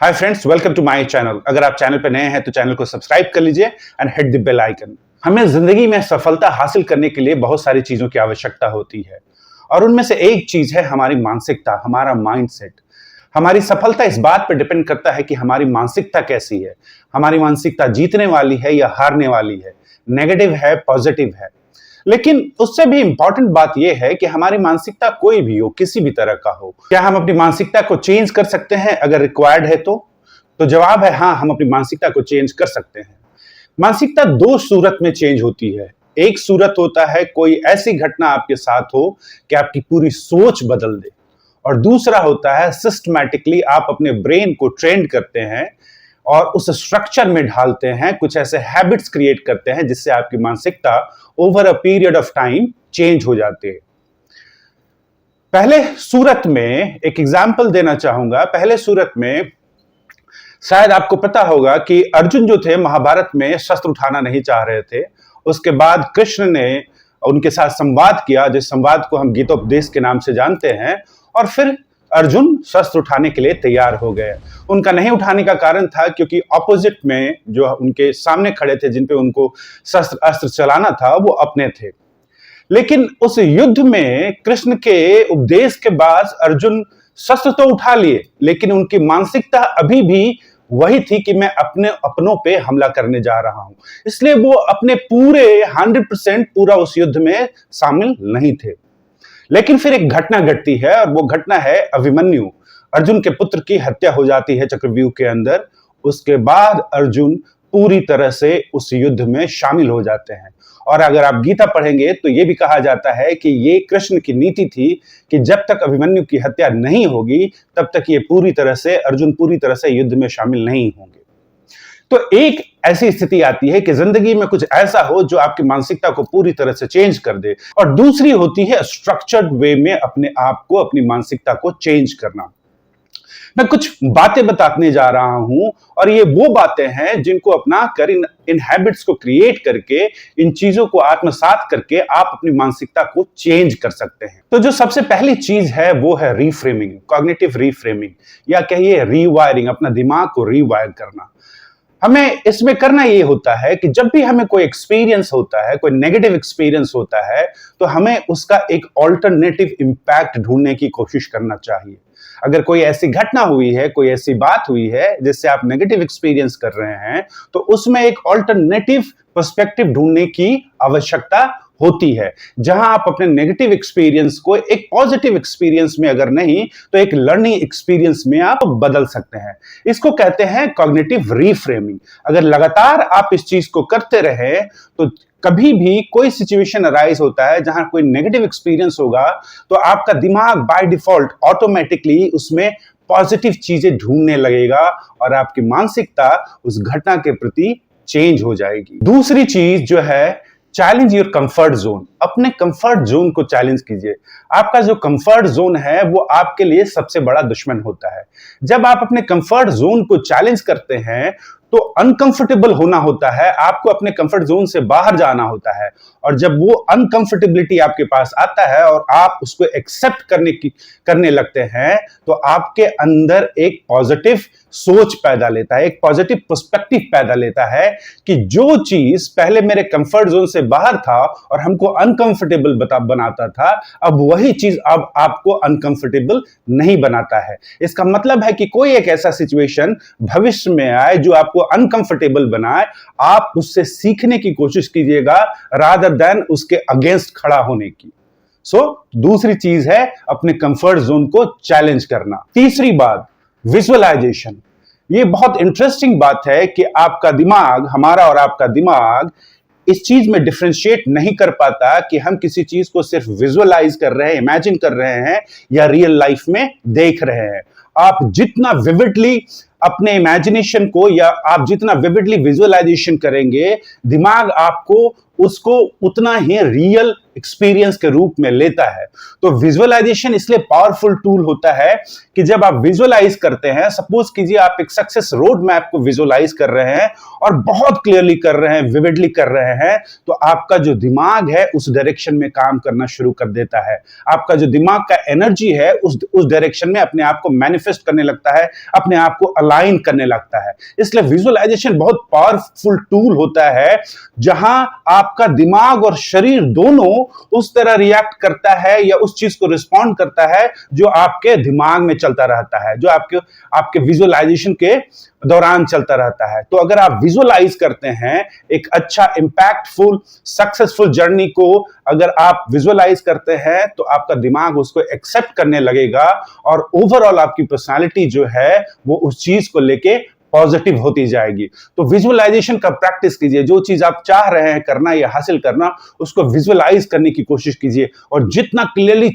Hi friends, welcome to my channel. अगर आप channel पर नए हैं तो चैनल को सब्सक्राइब कर लीजिए and hit the bell icon. हमें जिंदगी में सफलता हासिल करने के लिए बहुत सारी चीजों की आवश्यकता होती है और उनमें से एक चीज है हमारी मानसिकता, हमारा माइंडसेट। हमारी सफलता इस बात पर डिपेंड करता है कि हमारी मानसिकता कैसी है। हमारी मानसिकता जीतने वाली है या हारने वाली है, नेगेटिव है, पॉजिटिव है। लेकिन उससे भी इंपॉर्टेंट बात यह है कि हमारी मानसिकता कोई भी हो, किसी भी तरह का हो, क्या हम अपनी मानसिकता को चेंज कर सकते हैं अगर रिक्वायर्ड है तो जवाब है हाँ, हम अपनी मानसिकता को चेंज कर सकते हैं। मानसिकता दो सूरत में चेंज होती है। एक सूरत होता है कोई ऐसी घटना आपके साथ हो कि आपकी पूरी सोच बदल दे, और दूसरा होता है सिस्टमैटिकली आप अपने ब्रेन को ट्रेन करते हैं और उस स्ट्रक्चर में ढालते हैं, कुछ ऐसे हैबिट्स क्रिएट करते हैं जिससे आपकी मानसिकता over a period of time change हो जाती है। पहले सूरत में एक एग्जांपल देना चाहूंगा। पहले सूरत में शायद आपको पता होगा कि अर्जुन जो थे महाभारत में शस्त्र उठाना नहीं चाह रहे थे। उसके बाद कृष्ण ने उनके साथ संवाद किया, जिस संवाद को हम गीतोपदेश के नाम से जानते हैं, और फिर अर्जुन शस्त्र उठाने के लिए तैयार हो गए। उनका नहीं उठाने का कारण था क्योंकि ऑपोजिट में जो उनके सामने खड़े थे, जिन पे उनको शस्त्र अस्त्र चलाना था, वो अपने थे। लेकिन उस युद्ध में कृष्ण के उपदेश के बाद अर्जुन शस्त्र तो उठा लिए, लेकिन उनकी मानसिकता अभी भी वही थी कि मैं अपने अपनों पे हमला करने जा रहा हूं। इसलिए वो अपने पूरे 100% पूरा उस युद्ध में शामिल नहीं थे। लेकिन फिर एक घटना घटती है और वो घटना है अभिमन्यु। अर्जुन के पुत्र की हत्या हो जाती है चक्रव्यूह के अंदर। उसके बाद अर्जुन पूरी तरह से उस युद्ध में शामिल हो जाते हैं। और अगर आप गीता पढ़ेंगे तो यह भी कहा जाता है कि ये कृष्ण की नीति थी कि जब तक अभिमन्यु की हत्या नहीं होगी तब तक ये अर्जुन पूरी तरह से युद्ध में शामिल नहीं होंगे। तो एक ऐसी स्थिति आती है कि जिंदगी में कुछ ऐसा हो जो आपकी मानसिकता को पूरी तरह से चेंज कर दे, और दूसरी होती है स्ट्रक्चर्ड वे में अपने आप को, अपनी मानसिकता को चेंज करना। मैं कुछ बातें बताने जा रहा हूं और ये वो बातें हैं जिनको अपना कर इन हैबिट्स को क्रिएट करके, इन चीजों को आत्मसात करके आप अपनी मानसिकता को चेंज कर सकते हैं। तो जो सबसे पहली चीज है वो है रीफ्रेमिंग, कॉग्निटिव रीफ्रेमिंग, या कहिए रीवायरिंग, अपना दिमाग को रीवायर करना। हमें इसमें करना ये होता है कि जब भी हमें कोई एक्सपीरियंस होता है, कोई नेगेटिव एक्सपीरियंस होता है, तो हमें उसका एक ऑल्टरनेटिव इंपैक्ट ढूंढने की कोशिश करना चाहिए। अगर कोई ऐसी घटना हुई है, कोई ऐसी बात हुई है जिससे आप नेगेटिव एक्सपीरियंस कर रहे हैं, तो उसमें एक ऑल्टरनेटिव पर्सपेक्टिव ढूंढने की आवश्यकता होती है, जहां आप अपने नेगेटिव एक्सपीरियंस को एक पॉजिटिव एक्सपीरियंस में, अगर नहीं तो एक लर्निंग एक्सपीरियंस में आप बदल सकते हैं। इसको कहते हैं कॉग्निटिव रीफ्रेमिंग। अगर लगातार आप इस चीज को करते रहे तो कभी भी कोई सिचुएशन अराइज होता है जहां कोई नेगेटिव एक्सपीरियंस होगा, तो आपका दिमाग बाय डिफॉल्ट ऑटोमेटिकली उसमें पॉजिटिव चीजें ढूंढने लगेगा और आपकी मानसिकता उस घटना के प्रति चेंज हो जाएगी। दूसरी चीज जो है, चैलेंज योर कंफर्ट जोन। अपने कंफर्ट जोन को चैलेंज कीजिए। आपका जो कंफर्ट जोन है वो आपके लिए सबसे बड़ा दुश्मन होता है। जब आप अपने कंफर्ट जोन को चैलेंज करते हैं तो अनकंफर्टेबल होना होता है, आपको अपने कंफर्ट जोन से बाहर जाना होता है, और जब वो अनकंफर्टेबिलिटी आपके पास आता है और आप उसको एक्सेप्ट करने लगते हैं, तो आपके अंदर एक पॉजिटिव सोच पैदा लेता है, एक पॉजिटिव पर्सपेक्टिव पैदा लेता है कि जो चीज पहले मेरे कंफर्ट जोन से बाहर था और हमको अनकंफर्टेबल बनाता था, अब वही चीज अब आपको अनकंफर्टेबल नहीं बनाता है। इसका मतलब है कि कोई एक ऐसा सिचुएशन भविष्य में आए जो आपको अनकंफर्टेबल बनाए, आप उससे सीखने की कोशिश कीजिएगा रादर देन उसके अगेंस्ट खड़ा होने की। दूसरी चीज है अपने कंफर्ट जोन को चैलेंज करना। तीसरी बात, विजुअलाइजेशन। ये बहुत इंटरेस्टिंग बात है कि आपका दिमाग, हमारा और आपका दिमाग, इस चीज में डिफरेंशिएट नहीं कर पाता कि हम किसी चीज को सिर्फ विजुअलाइज कर रहे हैं, इमेजिन कर रहे हैं, या रियल लाइफ में देख रहे हैं। आप जितना विविडली अपने इमेजिनेशन को, या आप जितना विविडली विजुअलाइजेशन करेंगे, दिमाग आपको उसको उतना ही रियल एक्सपीरियंस के रूप में लेता है। तो विजुअलाइजेशन इसलिए पावरफुल टूल होता है कि जब आप विजुअलाइज करते हैं, सपोज कीजिए आप एक सक्सेस रोड मैप को विजुअलाइज कर रहे हैं और बहुत क्लियरली कर रहे हैं, विविडली कर रहे हैं, तो आपका जो दिमाग है उस डायरेक्शन में काम करना शुरू कर देता है। आपका जो दिमाग का एनर्जी है उस डायरेक्शन में अपने आप को मैनिफेस्ट करने लगता है, अपने आप को अलाइन करने लगता है। इसलिए विजुअलाइजेशन बहुत पावरफुल टूल होता है जहां आपका दिमाग और शरीर दोनों उस तरह रिएक्ट करता है या उस चीज को रिस्पॉन्ड करता है जो आपके दिमाग में चलता रहता है, जो आपके विजुअलाइजेशन के दौरान चलता रहता है। तो अगर आप विजुअलाइज करते हैं एक अच्छा इंपैक्टफुल सक्सेसफुल जर्नी को, अगर आप विजुअलाइज करते हैं तो आपका दिमाग उसको एक्सेप्ट करने लगेगा और ओवरऑल आपकी पर्सनालिटी जो है वो उस चीज को लेके पॉजिटिव होती जाएगी। तो विजुअलाइजेशन का प्रैक्टिस कीजिए। जो चीज आप चाह रहे हैं करना या हासिल करना, उसको विजुअलाइज करने की कोशिश कीजिए और जितना क्लियरली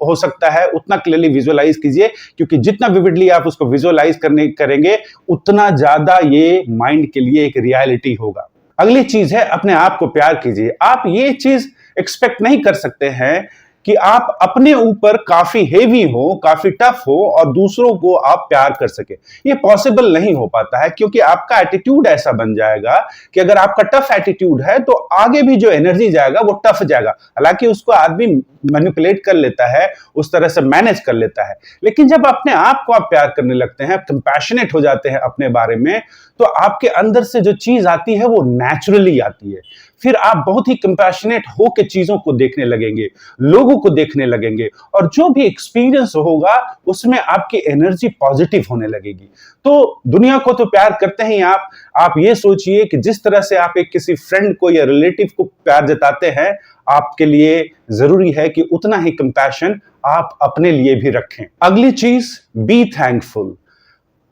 हो सकता है उतना क्लियरली विजुअलाइज कीजिए, क्योंकि जितना विविडली आप उसको विजुअलाइज करेंगे उतना ज्यादा ये माइंड के लिए एक रियलिटी होगा। अगली चीज है अपने आप को प्यार कीजिए। आप ये चीज एक्सपेक्ट नहीं कर सकते हैं कि आप अपने ऊपर काफी हेवी हो, काफी टफ हो और दूसरों को आप प्यार कर सके। ये पॉसिबल नहीं हो पाता है, क्योंकि आपका एटीट्यूड ऐसा बन जाएगा कि अगर आपका टफ एटीट्यूड है तो आगे भी जो एनर्जी जाएगा वो टफ जाएगा। हालांकि उसको आदमी मैनिपुलेट कर लेता है, उस तरह से मैनेज कर लेता है, लेकिन जब अपने आप को आप प्यार करने लगते हैं, कंपैशनेट हो जाते हैं अपने बारे में, तो आपके अंदर से जो चीज आती है वो नेचुरली आती है। फिर आप बहुत ही कंपैशनेट होकर चीजों को देखने लगेंगे, लोगों को देखने लगेंगे और जो भी एक्सपीरियंस होगा उसमें आपकी एनर्जी पॉजिटिव होने लगेगी। तो दुनिया को तो प्यार करते हैं आप ये सोचिए कि जिस तरह से आप एक किसी फ्रेंड को या रिलेटिव को प्यार जताते हैं, आपके लिए जरूरी है कि उतना ही कंपैशन आप अपने लिए भी रखें। अगली चीज, बी थैंकफुल।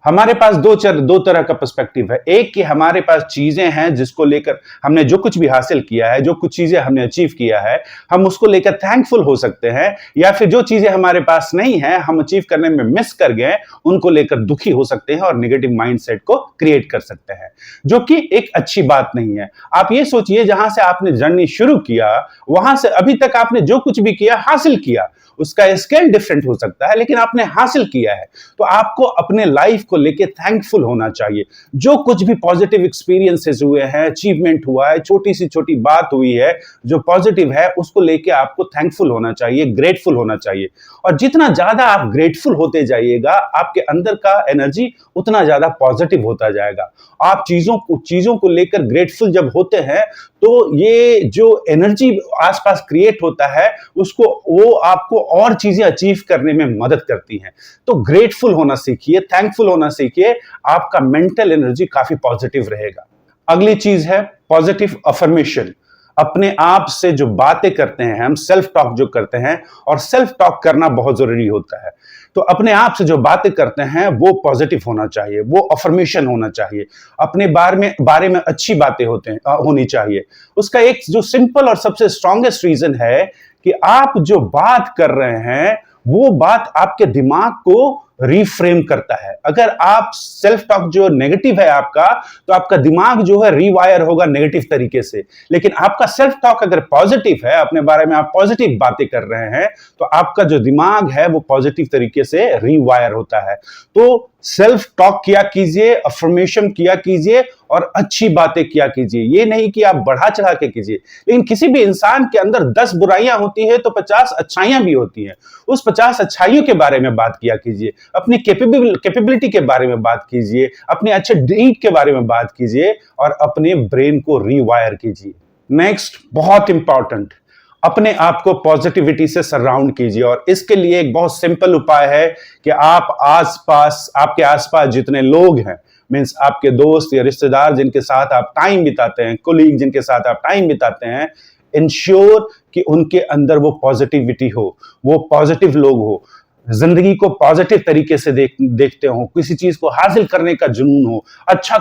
हमारे पास दो तरह का पर्सपेक्टिव है। एक कि हमारे पास चीजें हैं जिसको लेकर हमने जो कुछ भी हासिल किया है, जो कुछ चीजें हमने अचीव किया है, हम उसको लेकर थैंकफुल हो सकते हैं, या फिर जो चीजें हमारे पास नहीं है, हम अचीव करने में मिस कर गए, उनको लेकर दुखी हो सकते हैं और नेगेटिव माइंडसेट को क्रिएट कर सकते हैं, जो कि एक अच्छी बात नहीं है। आप ये सोचिए, जहां से आपने जर्नी शुरू किया वहां से अभी तक आपने जो कुछ भी किया, हासिल किया, उसका स्केल डिफरेंट हो सकता है, लेकिन आपने हासिल किया है। तो आपको अपने लाइफ को लेके थैंकफुल होना चाहिए। जो कुछ भी पॉजिटिव एक्सपीरियंसेस हुए हैं, अचीवमेंट हुआ है, छोटी सी छोटी बात हुई है जो पॉजिटिव है, उसको लेके आपको थैंकफुल होना चाहिए, ग्रेटफुल होना चाहिए। और जितना ज्यादा आप ग्रेटफुल होते जाइएगा, आपके अंदर का एनर्जी उतना ज्यादा पॉजिटिव होता जाएगा। आप चीजों को लेकर ग्रेटफुल जब होते हैं तो ये जो एनर्जी आसपास क्रिएट होता है वो आपको और चीजें अचीव करने में मदद करती हैं। तो ग्रेटफुल होना सीखिए, थैंकफुल होना सीखिए, आपका मेंटल एनर्जी काफी पॉजिटिव रहेगा। अगली चीज है पॉजिटिव अफर्मेशन। अपने आप से जो बातें करते हैं हम, सेल्फ टॉक जो करते हैं, और सेल्फ टॉक करना बहुत जरूरी होता है। तो अपने आप से जो बातें करते हैं वो पॉजिटिव होना चाहिए, वो अफर्मेशन होना चाहिए, अपने बारे में अच्छी बातें होनी चाहिए। उसका एक जो सिंपल और सबसे स्ट्रॉन्गेस्ट रीजन है कि आप जो बात कर रहे हैं वो बात आपके दिमाग को रीफ्रेम करता है। अगर आप सेल्फ टॉक जो नेगेटिव है आपका, तो आपका दिमाग जो है रीवायर होगा नेगेटिव तरीके से। लेकिन आपका सेल्फ टॉक अगर पॉजिटिव है, अपने बारे में आप पॉजिटिव बातें कर रहे हैं, तो आपका जो दिमाग है वो पॉजिटिव तरीके से रीवायर होता है। तो सेल्फ टॉक किया कीजिए, अफर्मेशन किया कीजिए और अच्छी बातें किया कीजिए। ये नहीं कि आप बढ़ा चढ़ा के कीजिए, लेकिन किसी भी इंसान के अंदर 10 बुराइयां होती है तो 50 अच्छाइयां भी होती हैं। उस 50 अच्छाइयों के बारे में बात किया कीजिए, अपनी कैपेबिलिटी के बारे में बात कीजिए, अपने अच्छे डीड के बारे में बात कीजिए और अपने ब्रेन को रीवायर कीजिए। नेक्स्ट, बहुत इंपॉर्टेंट, अपने आप को पॉजिटिविटी से सराउंड कीजिए। और इसके लिए एक बहुत सिंपल उपाय है कि आपके आसपास जितने लोग हैं, मीन्स आपके दोस्त या रिश्तेदार जिनके साथ आप टाइम बिताते हैं, कोलीग जिनके साथ आप टाइम बिताते हैं, इंश्योर कि उनके अंदर वो पॉजिटिविटी हो, वो पॉजिटिव लोग हो, जिंदगी को पॉजिटिव तरीके से देखते हो, किसी चीज को हासिल करने का जुनून हो, अच्छा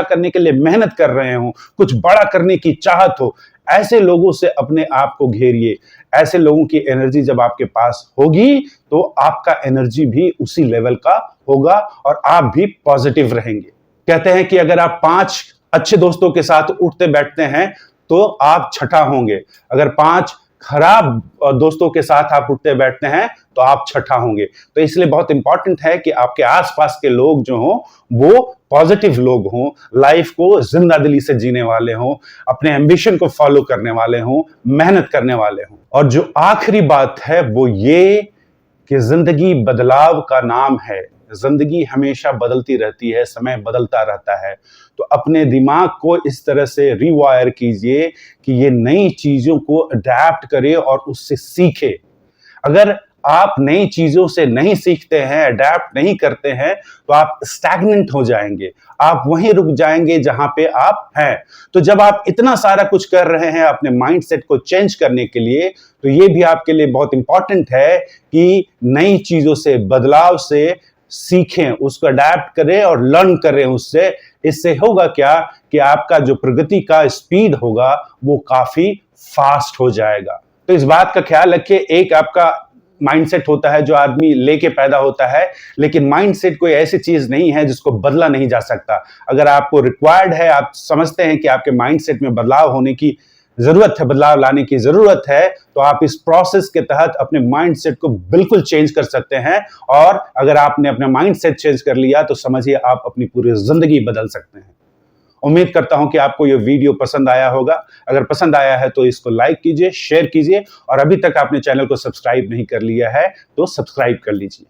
करने के लिए मेहनत कर रहे हो, कुछ बड़ा करने की चाहत हो। ऐसे लोगों से अपने आप को घेरिए। ऐसे लोगों की एनर्जी जब आपके पास होगी तो आपका एनर्जी भी उसी लेवल का होगा और आप भी पॉजिटिव रहेंगे। कहते हैं कि अगर आप 5 अच्छे दोस्तों के साथ उठते बैठते हैं तो आप छठा होंगे, अगर 5 खराब दोस्तों के साथ आप उठते बैठते हैं तो आप छठा होंगे। तो इसलिए बहुत इंपॉर्टेंट है कि आपके आसपास के लोग जो हों वो पॉजिटिव लोग हों, लाइफ को जिंदा दिली से जीने वाले हों, अपने एम्बिशन को फॉलो करने वाले हों, मेहनत करने वाले हों। और जो आखिरी बात है वो ये कि जिंदगी बदलाव का नाम है। जिंदगी हमेशा बदलती रहती है, समय बदलता रहता है। तो अपने दिमाग को इस तरह से रिवायर कीजिए कि ये नई चीजों को अडैप्ट करे और उससे सीखे। अगर आप नई चीजों से नहीं सीखते हैं, अडैप्ट नहीं करते हैं, तो आप स्टैग्नेंट हो जाएंगे, आप वहीं रुक जाएंगे जहां पे आप हैं। तो जब आप इतना सारा कुछ कर रहे हैं अपने माइंडसेट को चेंज करने के लिए, तो ये भी आपके लिए बहुत इंपॉर्टेंट है कि नई चीजों से, बदलाव से सीखें, उसको अडैप्ट करें और लर्न करें उससे। इससे होगा क्या कि आपका जो प्रगति का स्पीड होगा वो काफी फास्ट हो जाएगा। तो इस बात का ख्याल रखिए, एक आपका माइंडसेट होता है जो आदमी लेके पैदा होता है, लेकिन माइंडसेट कोई ऐसी चीज नहीं है जिसको बदला नहीं जा सकता। अगर आपको रिक्वायर्ड है, आप समझते हैं कि आपके माइंडसेट में बदलाव होने की जरूरत है, बदलाव लाने की जरूरत है, तो आप इस प्रोसेस के तहत अपने माइंडसेट को बिल्कुल चेंज कर सकते हैं। और अगर आपने अपना माइंडसेट चेंज कर लिया तो समझिए आप अपनी पूरी जिंदगी बदल सकते हैं। उम्मीद करता हूं कि आपको यह वीडियो पसंद आया होगा। अगर पसंद आया है तो इसको लाइक कीजिए, शेयर कीजिए, और अभी तक आपने चैनल को सब्सक्राइब नहीं कर लिया है तो सब्सक्राइब कर लीजिए।